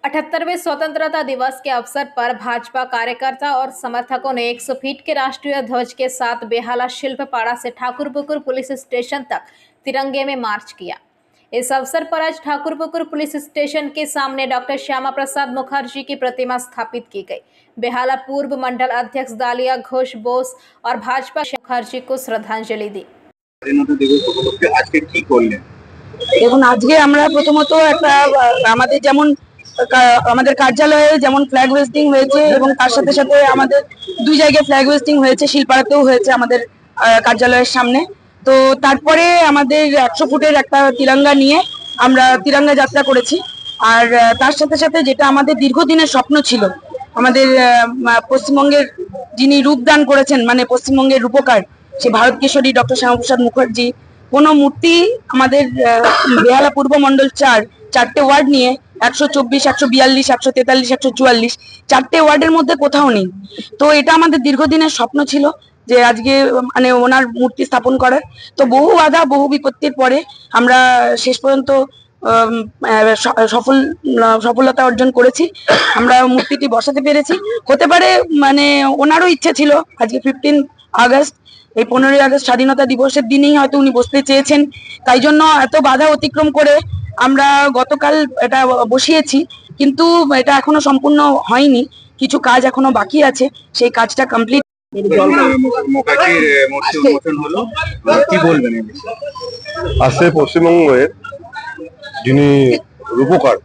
78वें स्वतंत्रता दिवस के अवसर पर भाजपा कार्यकर्ता और समर्थकों ने 100 फीट के राष्ट्रीय ध्वज के साथ बेहाला शिल्पपाड़ा से ठाकुरपुकुर पुलिस स्टेशन तक तिरंगे में मार्च किया। इस अवसर पर आज ठाकुरपुकुर पुलिस स्टेशन के सामने डॉक्टर श्यामा प्रसाद मुखर्जी की प्रतिमा स्थापित की गई। बेहाला पूर्व मंडल अध्यक्ष दालिया घोष बोस और भाजपा मुखर्जी को श्रद्धांजलि दी। দেখুন, আজকে আমরা প্রথমত একটা আমাদের কার্যালয়ে যেমন ফ্ল্যাগ হোয়েস্টিং হয়েছে এবং তার সাথে সাথে আমাদের দুই জায়গায় ফ্ল্যাগ হোয়েস্টিং হয়েছে, শিলপাড়াতেও হয়েছে আমাদের কার্যালয়ের সামনে। তো তারপরে আমাদের 100 ফুটের একটা তিরঙ্গা নিয়ে আমরা তিরঙ্গা যাত্রা করেছি। আর তার সাথে সাথে যেটা আমাদের দীর্ঘদিনের স্বপ্ন ছিল, আমাদের পশ্চিমবঙ্গের যিনি রূপদান করেছেন, মানে পশ্চিমবঙ্গের রূপকার, সে ভারত কেশরী ডক্টর শ্যামাপ্রসাদ মুখার্জি, কোনো মূর্তি আমাদের বেহালা পূর্ব মন্ডল 4টে ওয়ার্ড নিয়ে 124, 142, 143, 144 4টে ওয়ার্ডের মধ্যে কোথাও নেই। তো এটা আমাদের দীর্ঘদিনের স্বপ্ন ছিল যে আজকে মানে ওনার মূর্তি স্থাপন করার। তো বহু বাধা বহু বিপত্তির পরে আমরা শেষ পর্যন্ত সফলতা অর্জন করেছি। আমরা মূর্তিটি বসাতে পেরেছি। হতে পারে মানে ওনারও ইচ্ছে ছিল আজকে 15 আগস্ট, এই 15ই আগস্ট স্বাধীনতা দিবসের দিনেই হয়তো উনি বসতে চেয়েছেন, তাই জন্য এত বাধা অতিক্রম করে আমরা গতকাল এটা বসিয়েছি। কিন্তু এটা এখনো সম্পূর্ণ হয়নি, কিছু কাজ এখনো বাকি আছে, সেই কাজটা কমপ্লিট। আজকে পশ্চিমবঙ্গের যিনি রূপকার,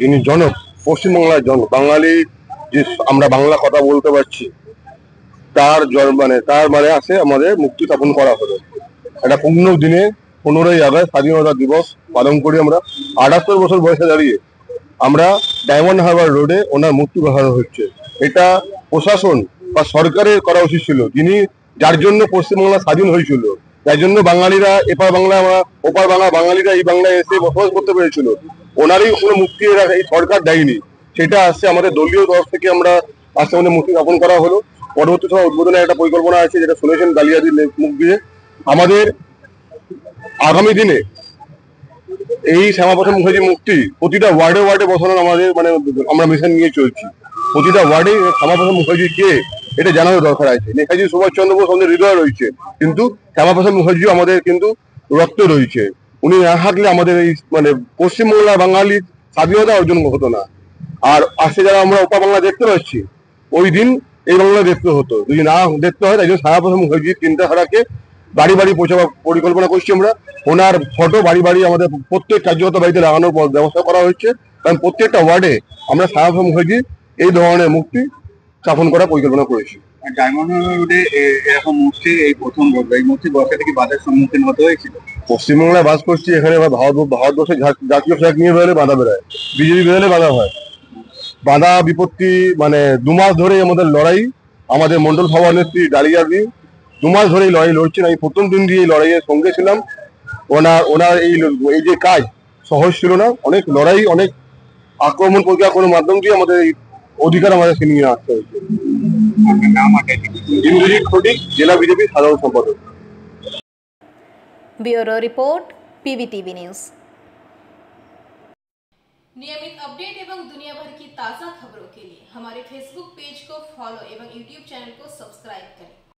যিনি জনক, পশ্চিমবাংলার জনক, বাঙালি যে আমরা বাংলা কথা বলতে পারছি, তার মানে আছে আমাদের মুক্তি স্থাপন করা হলো। একটা পূর্ণ দিনে 15ই আগস্ট স্বাধীনতা দিবস পালন করি আমরা। 78 বছর বয়সে দাঁড়িয়ে আমরা ডায়মন্ড হারবার রোডে ওনার মূর্তি বসানো হচ্ছে। এটা প্রশাসন বা সরকারের করা উচিত ছিল, যিনি যার জন্য পশ্চিমবাংলা স্বাধীন হয়েছিল, যার জন্য বাঙালিরা এপার বাংলা ওপার বাংলা বাঙালিরা এই বাংলায় এসে বসবাস করতে পেরেছিল। ওনারই কোনো মুক্তি এই সরকার দেয়নি। সেটা আসছে আমাদের দলীয় তরফ থেকে আমরা আজকে আমাদের মূর্তি স্থাপন করা হলো। পরবর্তী সময় উদ্বোধনের একটা পরিকল্পনা আছে, যেটা শুনেছেন দালিয়াদির মুখ দিয়ে। আমাদের আগামী দিনে এই শ্যামাপ্রসাদ মুখার্জি মূর্তি প্রতিটা ওয়ার্ডে ওয়ার্ডে বসানোর আমাদের আমরা মিশন নিয়ে চলছি। প্রতিটা ওয়ার্ডে শ্যামাপ্রসাদ মুখার্জি কে এটা জানানোর দরকার আছে। নেতাজি সুভাষচন্দ্র বোস আমাদের হৃদয় রয়েছে, কিন্তু শ্যামাপ্রসাদ মুখার্জি আমাদের কিন্তু রক্ত রয়েছে। উনি না থাকলে আমাদের এই পশ্চিমবাংলার বাঙালির স্বাধীনতা অর্জন হতো না। আর আজকে যারা আমরা ওপা বাংলা দেখতে পাচ্ছি, ওই দিন এই বাংলা দেখতে হতো। যদি না দেখতে হয়, তাই জন্য শ্যামাপ্রসাদ মুখার্জির চিন্তাধারাকে বাড়ি বাড়ি পৌঁছাবার পরিকল্পনা করছি আমরা। ওনার ফটো বাড়ি বাড়ি আমাদের প্রত্যেক কার্যকর্তা বাড়িতে লাগানোর ব্যবস্থা করা হচ্ছে, কারণ প্রত্যেকটা ওয়ার্ডে আমরা শ্যামাপ্রসাদ মুখার্জি এই ধরনের মূর্তি স্থাপন করার পরিকল্পনা করেছি। ডায়মন্ড রোডে এরকম মূর্তি এই প্রথম বলবো, এই মূর্তি বসাতে কি বাধার সম্মুখীন হতে হয়েছিল? পশ্চিমবাংলায় বাস করছি, এখানে ভারতবর্ষের জাতীয় ফ্ল্যাগ নিয়ে বেরোলে বাধা বেরোয়, বিজেপি বেরোলে বাধা হয়। বাধা বিপত্তি 2 মাস ধরেই আমাদের লড়াই। আমাদের মন্ডল সভানেত্রী ডালিয়াদি 2 মাস ধরেই লড়াই লড়ছেন। আমি প্রথম দিন দিয়ে এই লড়াইয়ের সঙ্গে ছিলাম। ওনার এই যে কাজ সহজ ছিল না, অনেক লড়াই, অনেক আক্রমণ প্রতিক্রমণের মাধ্যম দিয়ে আমাদের এই অধিকার আমাদের ছিনিয়ে আসতে হয়েছে। ইন্দ্রজিৎ খটিক, জেলা বিজেপি সাধারণ সম্পাদক। Bureau report, PVTV news. नियमित अपडेट एवं दुनिया भर की ताज़ा खबरों के लिए हमारे फेसबुक पेज को फॉलो एवं यूट्यूब चैनल को सब्सक्राइब करें।